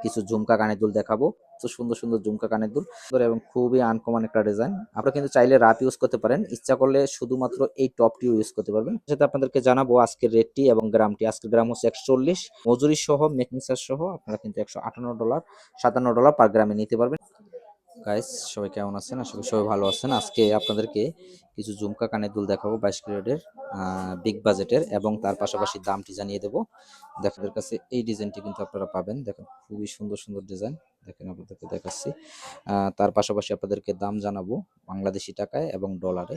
কিছু ঝুমকা কানের দুল দেখাবো। তো সুন্দর সুন্দর ঝুমকা কানের দুল এবং খুবই আনকমন একটা ডিজাইন। আপনারা কিন্তু চাইলে রাফ ইউজ করতে পারেন, ইচ্ছা করলে শুধুমাত্র এই টপটিও ইউজ করতে পারবেন। সেটা আপনাদেরকে জানাবো আজকের রেটটি এবং গ্রামটি। আজকের গ্রাম হচ্ছে 140, মজুরি সহ মেকিং চার্জ সহ আপনারা কিন্তু $158 $57 পার গ্রামে নিতে পারবেন। গাইস সবাই কেমন আছেন? আশা করি সবাই ভালো আছেন। আজকে আপনাদেরকে কিছু ঝুমকা কানের দুল দেখাবো 22 ক্যারেটের বিগ বাজেটের, এবং তার পাশাপাশি দামটি জানিয়ে দেবো। আপনাদের কাছে এই ডিজাইনটি কিন্তু আপনারা পাবেন, দেখেন খুবই সুন্দর সুন্দর ডিজাইন। দেখেন আপনাদেরকে দেখাচ্ছি, তার পাশাপাশি আপনাদেরকে দাম জানাবো বাংলাদেশি টাকায় এবং ডলারে।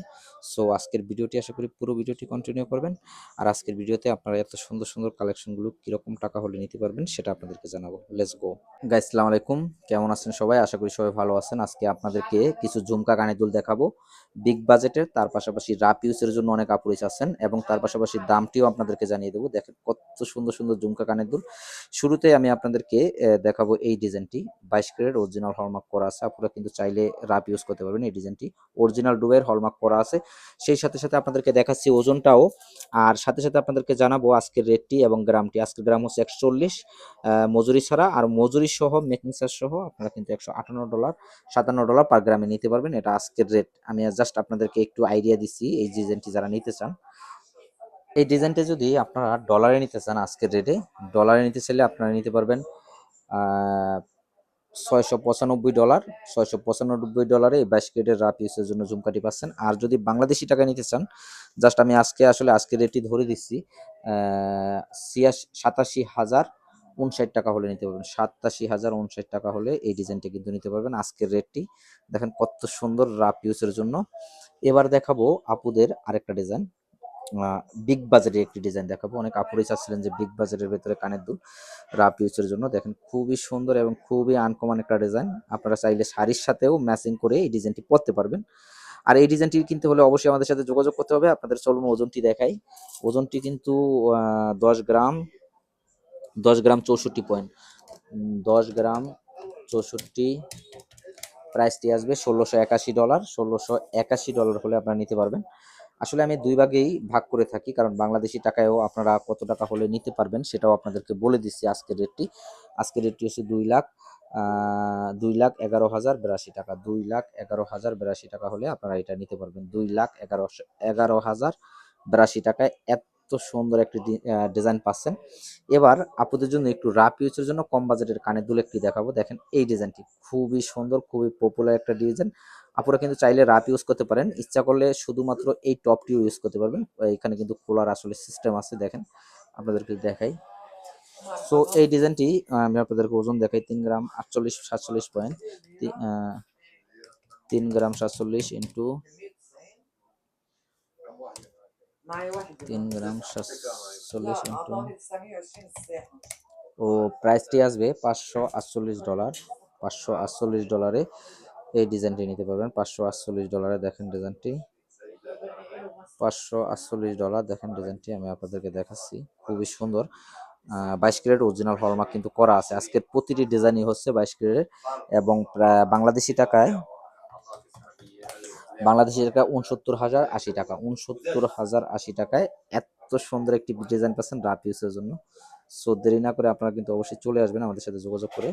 সো আজকের ভিডিওটি আশা করি পুরো ভিডিওটি কন্টিনিউ করবেন। আর আজকের ভিডিওতে আপনারা এত সুন্দর সুন্দর কালেকশনগুলো কিরকম টাকা হলে নিতে পারবেন সেটা আপনাদেরকে জানাবো। Let's go guys. আসসালামু আলাইকুম, কেমন আছেন সবাই? আশা করি সবাই ভালো আছেন। আজকে আপনাদেরকে কিছু ঝুমকা কানের দুল দেখাবো বিগ বাজেটের, তার পাশাপাশি রাফ ইউজের জন্য অনেক আপুরিচ আছেন, এবং তার পাশাপাশি দামটিও আপনাদেরকে জানিয়ে দেবো। দেখেন কত সুন্দর সুন্দর ঝুমকা কানের দুল। শুরুতে আমি আপনাদেরকে দেখাবো এই ডিজাইনটি। 22 ক্যারেট অরিজিনাল হলমার্ক করা আছে, আপনারা কিন্তু চাইলে রাফ ইউজ করতে পারবেন। এই ডিজাইনটি অরিজিনাল ডুবের হলমার্ক করা আছে। সেই সাথে সাথে আপনাদেরকে দেখাচ্ছি ওজনটাও, আর সাথে সাথে আপনাদেরকে জানাবো আজকের রেটটি এবং গ্রামটি। আজকের গ্রাম হচ্ছে 140, মজুরি ছাড়া, আর মজুরি সহ মেকিং চার্জ সহ আপনারা কিন্তু $158 $57 পার গ্রামে নিতে পারবেন। এটা আজকের রেট। আমি জাস্ট আপনাদেরকে একটু আইডিয়া দিচ্ছি এই ডিজাইনটি যারা নিতে চান। এই ডিজাইনটা যদি আপনারা ডলারে নিতে চান, আজকের রেটে ডলারে নিতে চাইলে আপনারা নিতে পারবেন $695 $695 এই 22 ক্যারেটের রাফ ইউজের জন্য ঝুমকাটি পাচ্ছেন। আর যদি বাংলাদেশি টাকায় নিতে চান, জাস্ট আমি আজকে রেটটি ধরে দিচ্ছি, 87,059 টাকা হলে নিতে পারবেন। 87,059 টাকা হলে এই ডিজাইনটা কিন্তু নিতে পারবেন আজকের রেটটি। দেখেন কত সুন্দর রাফ ইউজের জন্য। এবার দেখাবো আপুদের আরেকটা ডিজাইন, বিগ বাজারের একটি ডিজাইন দেখাবো। অনেক আপুরাই চাচ্ছিলেন যে বিগ বাজারের ভেতরে কানের দুল রাফ ইউজের জন্য। দেখেন খুবই সুন্দর এবং খুবই আনকমন একটা ডিজাইন। আপনারা চাইলে শাড়ির সাথেও ম্যাচিং করে এই ডিজাইনটি পরতে পারবেন। আর এই ডিজাইনটি কিনতে হলে অবশ্যই আমাদের সাথে যোগাযোগ করতে হবে। আপনাদের চলুন ওজনটি দেখাই। ওজনটি কিন্তু 10 গ্রাম 64 পয়েন্ট, 10 গ্রাম 64। প্রাইসটি আসবে $1,681 $1,681 হলে আপনারা নিতে পারবেন। আসলে আমি দুই ভাগেই ভাগ করে থাকি, কারণ বাংলাদেশি টাকায়ও আপনারা কত টাকা হলে নিতে পারবেন সেটাও আপনাদেরকে বলে দিচ্ছি। আজকের রেটটি হচ্ছে 2,11,082 টাকা। 2,11,082 টাকা হলে আপনারা এটা নিতে পারবেন। 2,11,082 টাকায় এত সুন্দর একটি ডিজাইন পাচ্ছেন। এবার আপুদের জন্য একটু রাফ ইউজের জন্য কম বাজেটের কানের দুল একটি দেখাবো। দেখেন এই ডিজাইনটি খুবই সুন্দর, খুবই পপুলার একটা ডিজাইন। আপনারা কিন্তু চাইলে রাফ ইউজ করতে পারেন, ইচ্ছা করলে শুধুমাত্র এই টপটিও ইউজ করতে পারবেন। এখানে কিন্তু খোলার আসলে সিস্টেম আছে, দেখেন আপনাদেরকে দেখাই। সো এই ডিজাইনটি আমি আপনাদেরকে ওজন দেখাই। 3 গ্রাম 47 পয়েন্ট, 3 গ্রাম 47 ইন্টু 3 গ্রাম 47 ইন্টু, ও প্রাইসটি আসবে $548 $548 এই ডিজাইনটি নিতে পারবেন। $548 দেখেন ডিজাইনটি, $548 দেখেন ডিজাইনটি। আমি আপনাদেরকে দেখাচ্ছি, খুবই সুন্দর। 22 ক্যারেট অরিজিনাল হলমার্ক কিন্তু করা আছে। আজকের প্রতিটি ডিজাইনই হচ্ছে 22 ক্যারেট, এবং প্রায় বাংলাদেশি টাকায় 69,080 টাকা। 69,080 টাকায় এত সুন্দর একটি ডিজাইন পাচ্ছেন রাফ ইউজের জন্য। সো দেরি না করে আপনারা কিন্তু অবশ্যই চলে আসবেন আমাদের সাথে যোগাযোগ করে।